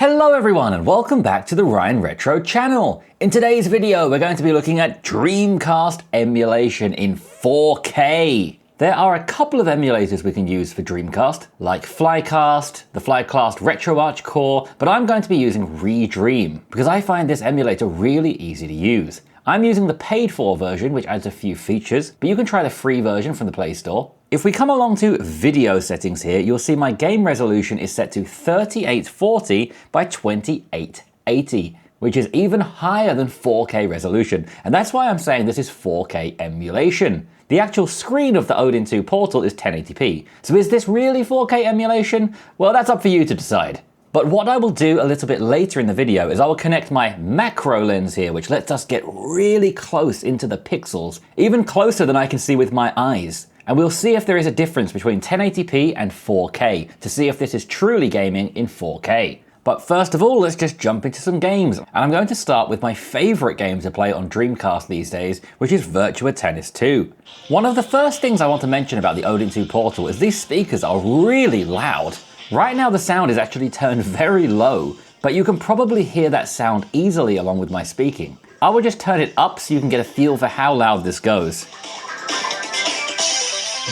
Hello everyone and welcome back to the Ryan Retro channel. In today's video we're going to be looking at Dreamcast emulation in 4K. There are a couple of emulators we can use for Dreamcast, like Flycast, the Flycast RetroArch Core, but I'm going to be using ReDream because I find this emulator really easy to use. I'm using the paid-for version, which adds a few features, but you can try the free version from the Play Store. If we come along to video settings here, you'll see my game resolution is set to 3840 by 2880, which is even higher than 4K resolution. And that's why I'm saying this is 4K emulation. The actual screen of the Odin 2 portal is 1080p. So is this really 4K emulation? Well, that's up for you to decide. But what I will do a little bit later in the video is I will connect my macro lens here, which lets us get really close into the pixels, even closer than I can see with my eyes. And we'll see if there is a difference between 1080p and 4K to see if this is truly gaming in 4K. But first of all, let's just jump into some games. And I'm going to start with my favorite game to play on Dreamcast these days, which is Virtua Tennis 2. One of the first things I want to mention about the Odin 2 portal is these speakers are really loud. Right now the sound is actually turned very low, but you can probably hear that sound easily along with my speaking. I will just turn it up so you can get a feel for how loud this goes.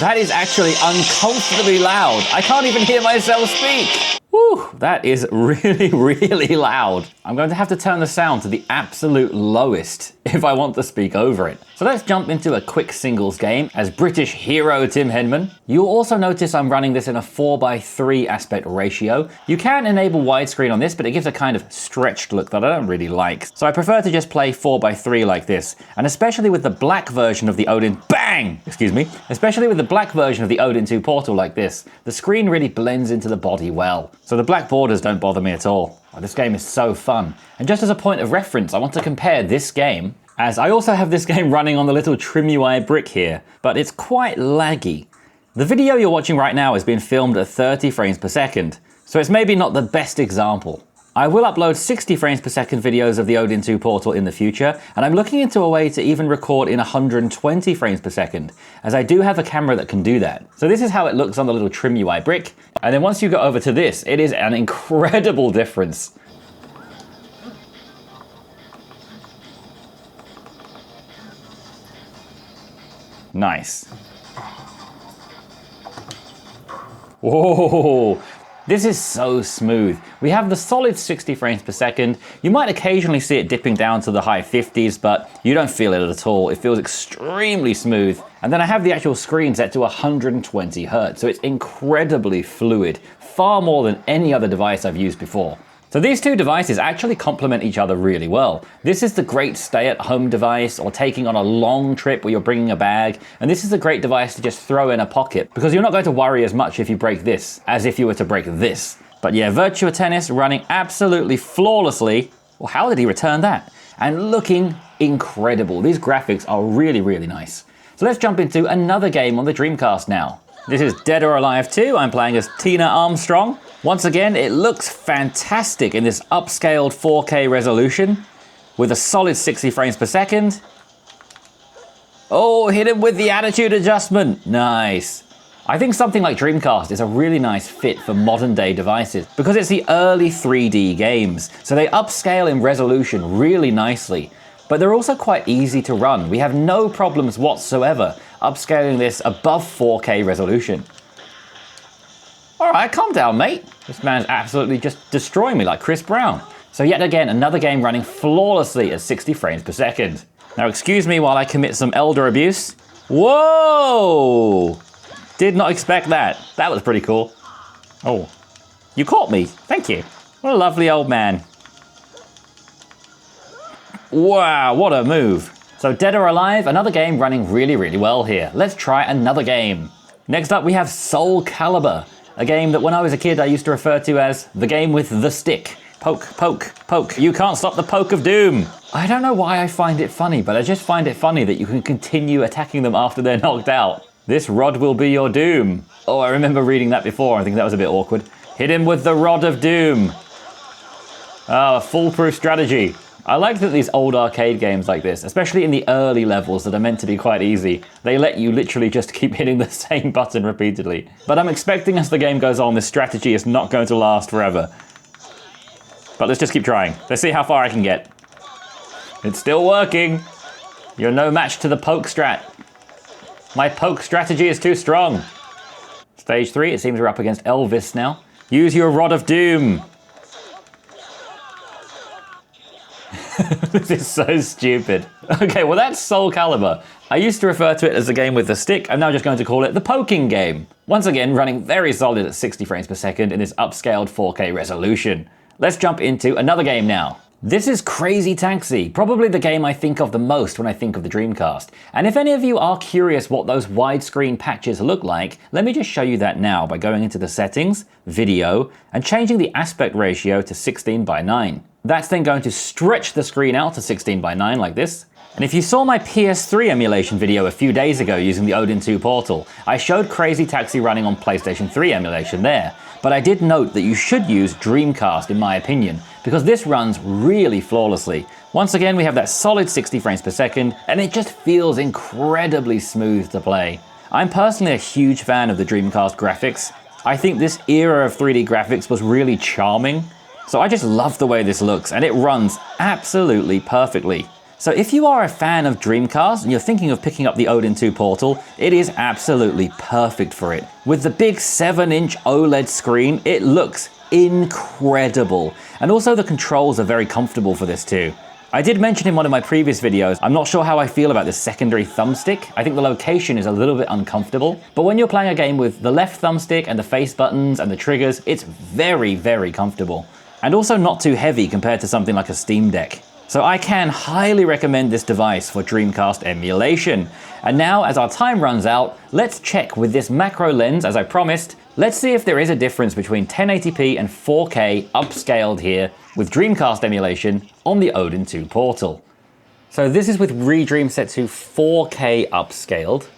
That is actually uncomfortably loud. I can't even hear myself speak. Whew, that is really, really loud. I'm going to have to turn the sound to the absolute lowest if I want to speak over it. So let's jump into a quick singles game as British hero Tim Henman. You'll also notice I'm running this in a 4:3 aspect ratio. You can enable widescreen on this, but it gives a kind of stretched look that I don't really like. So I prefer to just play 4:3 like this. And especially with the black version of the Odin, especially with the black version of the Odin 2 portal like this, the screen really blends into the body well. So the black borders don't bother me at all. Oh, this game is so fun. And just as a point of reference, I want to compare this game, as I also have this game running on the little TrimUI brick here, but it's quite laggy. The video you're watching right now is being filmed at 30 frames per second, so it's maybe not the best example. I will upload 60 frames per second videos of the Odin 2 portal in the future, and I'm looking into a way to even record in 120 frames per second, as I do have a camera that can do that. So this is how it looks on the little TrimUI brick, and then once you go over to this, it is an incredible difference. Nice. Whoa! This is so smooth. We have the solid 60 frames per second. You might occasionally see it dipping down to the high 50s, but you don't feel it at all. It feels extremely smooth. And then I have the actual screen set to 120 Hz, so it's incredibly fluid, far more than any other device I've used before. So these two devices actually complement each other really well. This is the great stay-at-home device or taking on a long trip where you're bringing a bag, and this is a great device to just throw in a pocket because you're not going to worry as much if you break this as if you were to break this. But yeah, Virtua Tennis running absolutely flawlessly. Well, how did he return that? And looking incredible. These graphics are really, really nice. So let's jump into another game on the Dreamcast now. This is Dead or Alive 2. I'm playing as Tina Armstrong. Once again, it looks fantastic in this upscaled 4K resolution with a solid 60 frames per second. Oh, hit him with the attitude adjustment. Nice. I think something like Dreamcast is a really nice fit for modern day devices because it's the early 3D games, so they upscale in resolution really nicely. But they're also quite easy to run. We have no problems whatsoever upscaling this above 4K resolution. All right, calm down, mate. This man's absolutely just destroying me like Chris Brown. So yet again, another game running flawlessly at 60 frames per second. Now excuse me while I commit some elder abuse. Whoa! Did not expect that. That was pretty cool. Oh, you caught me. Thank you. What a lovely old man. Wow, what a move. So Dead or Alive, another game running really, really well here. Let's try another game. Next up we have Soulcalibur, a game that when I was a kid I used to refer to as the game with the stick. Poke, poke, poke. You can't stop the poke of doom. I don't know why I find it funny, but I just find it funny that you can continue attacking them after they're knocked out. This rod will be your doom. Oh, I remember reading that before. I think that was a bit awkward. Hit him with the rod of doom. Oh, a foolproof strategy. I like that these old arcade games like this, especially in the early levels that are meant to be quite easy, they let you literally just keep hitting the same button repeatedly. But I'm expecting as the game goes on, this strategy is not going to last forever. But let's just keep trying. Let's see how far I can get. It's still working. You're no match to the poke strat. My poke strategy is too strong. Stage 3, it seems we're up against Elvis now. Use your Rod of Doom. This is so stupid. Okay, well that's Soulcalibur. I used to refer to it as a game with the stick. I'm now just going to call it the poking game. Once again, running very solid at 60 frames per second in this upscaled 4K resolution. Let's jump into another game now. This is Crazy Taxi, probably the game I think of the most when I think of the Dreamcast. And if any of you are curious what those widescreen patches look like, let me just show you that now by going into the settings, video, and changing the aspect ratio to 16:9. That's then going to stretch the screen out to 16:9 like this. And if you saw my PS3 emulation video a few days ago using the Odin 2 portal, I showed Crazy Taxi running on PlayStation 3 emulation there. But I did note that you should use Dreamcast in my opinion, because this runs really flawlessly. Once again, we have that solid 60 frames per second, and it just feels incredibly smooth to play. I'm personally a huge fan of the Dreamcast graphics. I think this era of 3D graphics was really charming. So I just love the way this looks, and it runs absolutely perfectly. So if you are a fan of Dreamcast and you're thinking of picking up the Odin 2 portal, it is absolutely perfect for it. With the big 7-inch OLED screen, it looks incredible. And also the controls are very comfortable for this too. I did mention in one of my previous videos, I'm not sure how I feel about this secondary thumbstick. I think the location is a little bit uncomfortable. But when you're playing a game with the left thumbstick and the face buttons and the triggers, it's very, very comfortable. And also not too heavy compared to something like a Steam Deck. So I can highly recommend this device for Dreamcast emulation. And now, as our time runs out, let's check with this macro lens, as I promised. Let's see if there is a difference between 1080p and 4K upscaled here with Dreamcast emulation on the Odin 2 portal. So this is with Redream set to 4K upscaled.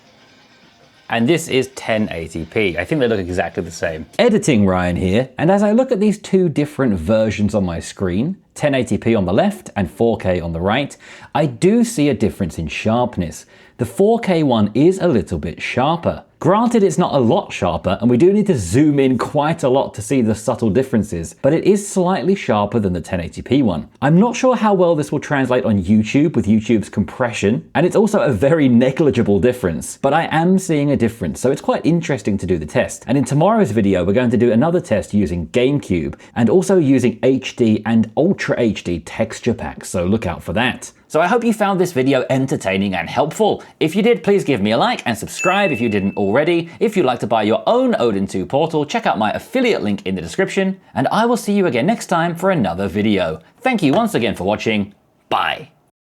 And this is 1080p. I think they look exactly the same. Editing Ryan here, and as I look at these two different versions on my screen, 1080p on the left and 4K on the right, I do see a difference in sharpness. The 4K one is a little bit sharper. Granted, it's not a lot sharper, and we do need to zoom in quite a lot to see the subtle differences, but it is slightly sharper than the 1080p one. I'm not sure how well this will translate on YouTube with YouTube's compression, and it's also a very negligible difference, but I am seeing a difference, so it's quite interesting to do the test. And in tomorrow's video, we're going to do another test using GameCube, and also using HD and Ultra HD texture packs, so look out for that. So I hope you found this video entertaining and helpful. If you did, please give me a like and subscribe if you didn't already. If you'd like to buy your own Odin 2 portal, check out my affiliate link in the description, and I will see you again next time for another video. Thank you once again for watching. Bye.